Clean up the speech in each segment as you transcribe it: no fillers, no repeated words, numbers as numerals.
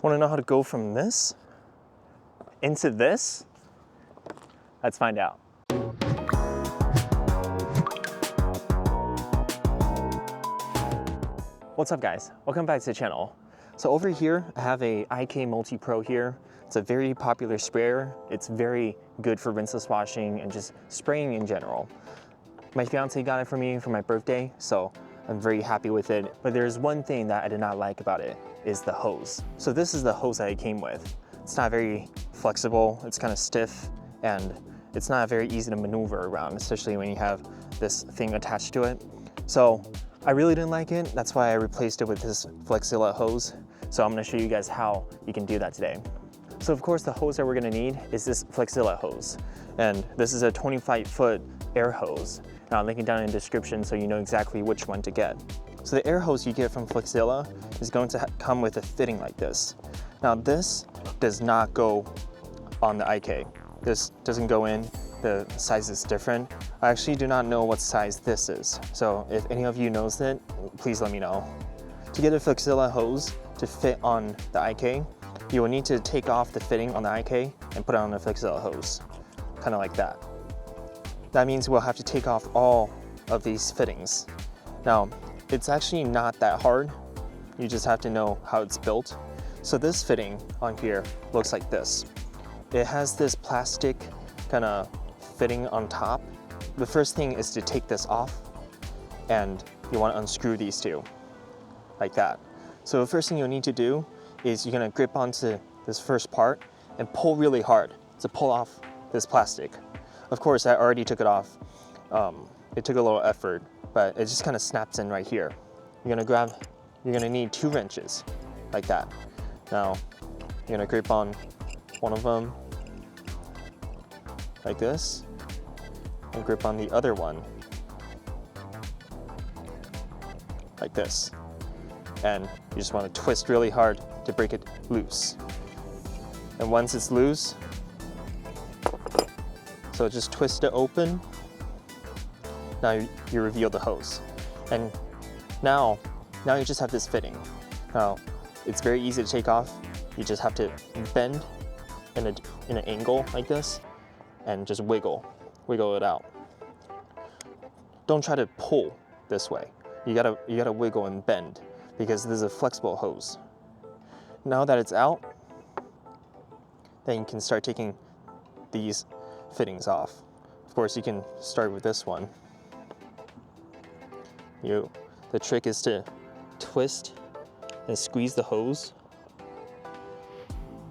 Want to know how to go from this into this? Let's find out. What's up guys? Welcome back to the channel. So over here, I have a IK Multi Pro here. It's a very popular sprayer. It's very good for rinseless washing and just spraying in general. My fiance got it for me for my birthday, so I'm very happy with it. But there's one thing that I did not like about it, is the hose. So this is the hose that it came with. It's not very flexible, it's kind of stiff, and it's not very easy to maneuver around, especially when you have this thing attached to it. So I really didn't like it. That's why I replaced it with this Flexzilla hose. So I'm gonna show you guys how you can do that today. So of course the hose that we're gonna need is this Flexzilla hose. And this is a 25-foot air hose. And I'll link it down in the description so you know exactly which one to get. So the air hose you get from Flexzilla is going to come with a fitting like this. Now this does not go on the IK. This doesn't go in, the size is different. I actually do not know what size this is. So if any of you knows it, please let me know. To get a Flexzilla hose to fit on the IK, you will need to take off the fitting on the IK and put it on the Flexzilla hose, kind of like that. That means we'll have to take off all of these fittings. Now, it's actually not that hard. You just have to know how it's built. So this fitting on here looks like this. It has this plastic kind of fitting on top. The first thing is to take this off, and you want to unscrew these two, like that. So the first thing you'll need to do is you're going to grip onto this first part and pull really hard to pull off this plastic. Of course, I already took it off. It took a little effort, but it just kind of snaps in right here. You're gonna need 2 wrenches, like that. Now, you're gonna grip on one of them, like this, and grip on the other one, like this. And you just wanna twist really hard to break it loose. And once it's loose, so just twist it open. Now you reveal the hose. And now you just have this fitting. Now, it's very easy to take off. You just have to bend in an angle like this and just wiggle it out. Don't try to pull this way. You gotta wiggle and bend because this is a flexible hose. Now that it's out, then you can start taking these fittings off. Of course, you can start with this one. The trick is to twist and squeeze the hose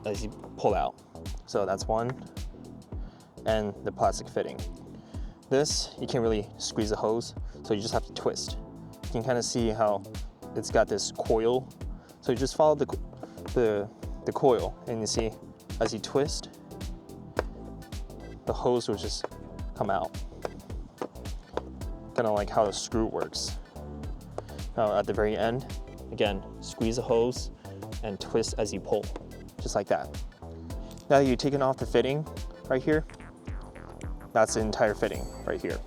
as you pull out. So that's one, and the plastic fitting. This, you can't really squeeze the hose, so you just have to twist. You can kind of see how it's got this coil. So you just follow the coil, and you see as you twist, the hose will just come out. Kind of like how the screw works. Now at the very end, again, squeeze the hose and twist as you pull, just like that. Now that you've taken off the fitting right here, that's the entire fitting right here.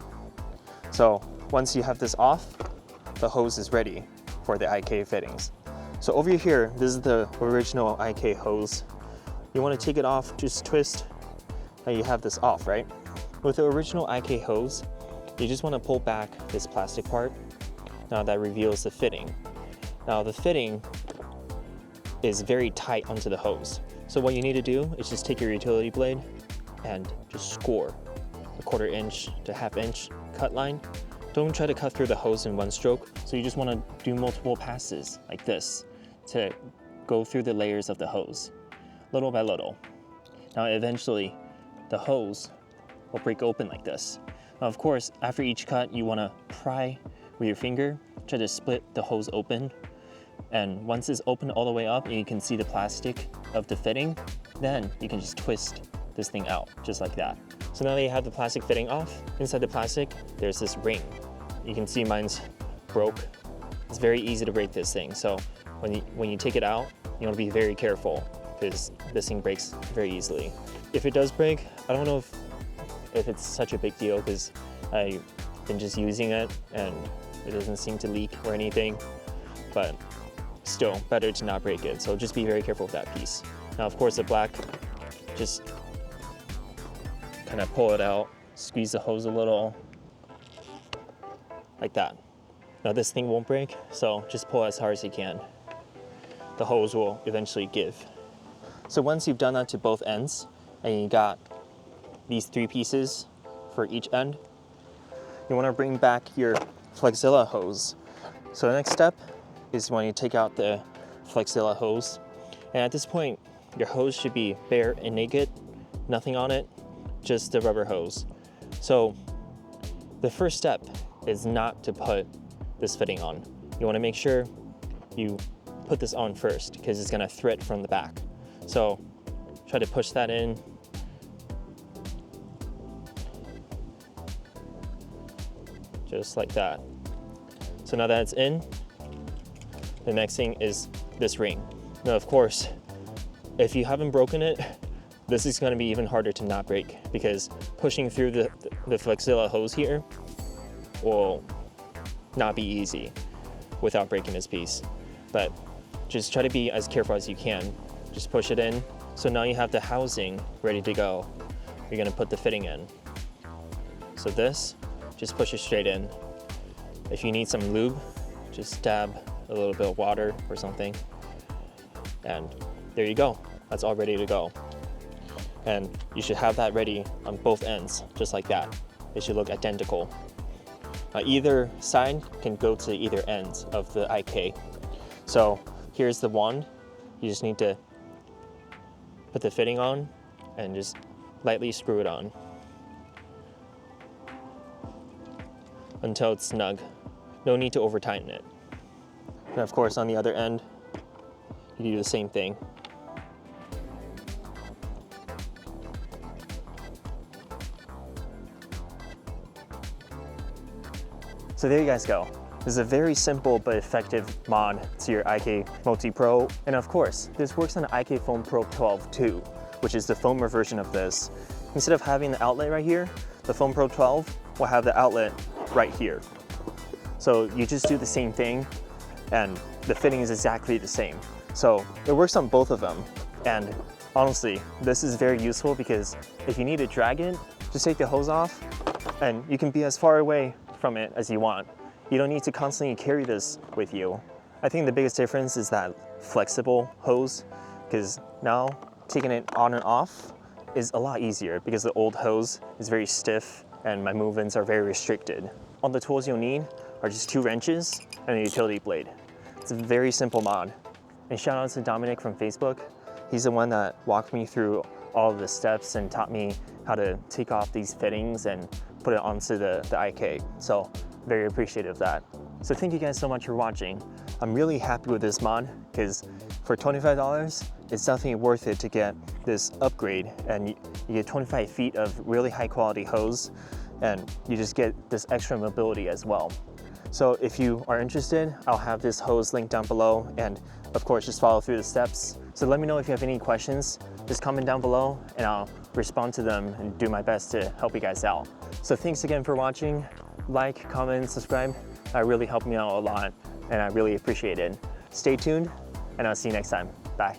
So once you have this off, the hose is ready for the IK fittings. So over here, this is the original IK hose. You want to take it off, just twist. Now you have this off, right? With the original IK hose, you just want to pull back this plastic part. Now that reveals the fitting. Now the fitting is very tight onto the hose. So what you need to do is just take your utility blade and just score a 1/4 inch to 1/2 inch cut line. Don't try to cut through the hose in one stroke. So you just want to do multiple passes like this to go through the layers of the hose, little by little. Now eventually the hose will break open like this. Now of course, after each cut, you want to pry with your finger, try to split the hose open. And once it's open all the way up and you can see the plastic of the fitting, then you can just twist this thing out, just like that. So now that you have the plastic fitting off, inside the plastic, there's this ring. You can see mine's broke. It's very easy to break this thing. So when you take it out, you want to be very careful because this thing breaks very easily. If it does break, I don't know if it's such a big deal because I've been just using it and it doesn't seem to leak or anything. But still better to not break it. So just be very careful with that piece. Now, of course, the black, just kind of pull it out, squeeze the hose a little, like that. Now this thing won't break, so just pull as hard as you can. The hose will eventually give. So once you've done that to both ends, and you got these 3 pieces for each end, you want to bring back your Flexzilla hose. So the next step is when you take out the Flexzilla hose, and at this point, your hose should be bare and naked, nothing on it, just the rubber hose. So the first step is not to put this fitting on. You want to make sure you put this on first because it's going to thread from the back. So try to push that in. Just like that. So now that it's in, the next thing is this ring. Now, of course, if you haven't broken it, this is going to be even harder to not break because pushing through the Flexzilla hose here will not be easy without breaking this piece. But just try to be as careful as you can. Just push it in. So now you have the housing ready to go. You're going to put the fitting in. So this, just push it straight in. If you need some lube, just dab a little bit of water or something. And there you go. That's all ready to go. And you should have that ready on both ends, just like that. It should look identical. Either side can go to either ends of the IK. So here's the wand. You just need to put the fitting on and just lightly screw it on until it's snug. No need to over tighten it. And of course, on the other end, you do the same thing. So there you guys go. This is a very simple but effective mod to your IK Multi Pro. And of course, this works on the IK Foam Pro 12 too, which is the foamer version of this. Instead of having the outlet right here, the Foam Pro 12 will have the outlet right here. So you just do the same thing and the fitting is exactly the same. So it works on both of them. And honestly, this is very useful because if you need to drag it, just take the hose off and you can be as far away from it as you want. You don't need to constantly carry this with you. I think the biggest difference is that flexible hose, because now taking it on and off is a lot easier because the old hose is very stiff and my movements are very restricted. All the tools you'll need are just 2 wrenches and a utility blade. It's a very simple mod. And shout out to Dominic from Facebook. He's the one that walked me through all of the steps and taught me how to take off these fittings and put it onto the IK. So very appreciative of that. So thank you guys so much for watching. I'm really happy with this mod because for $25, it's definitely worth it to get this upgrade, and you get 25 feet of really high quality hose, and you just get this extra mobility as well. So if you are interested, I'll have this hose linked down below, and of course just follow through the steps. So let me know if you have any questions, just comment down below and I'll respond to them and do my best to help you guys out. So thanks again for watching. Like, comment, and subscribe. That really helped me out a lot and I really appreciate it. Stay tuned and I'll see you next time. Bye.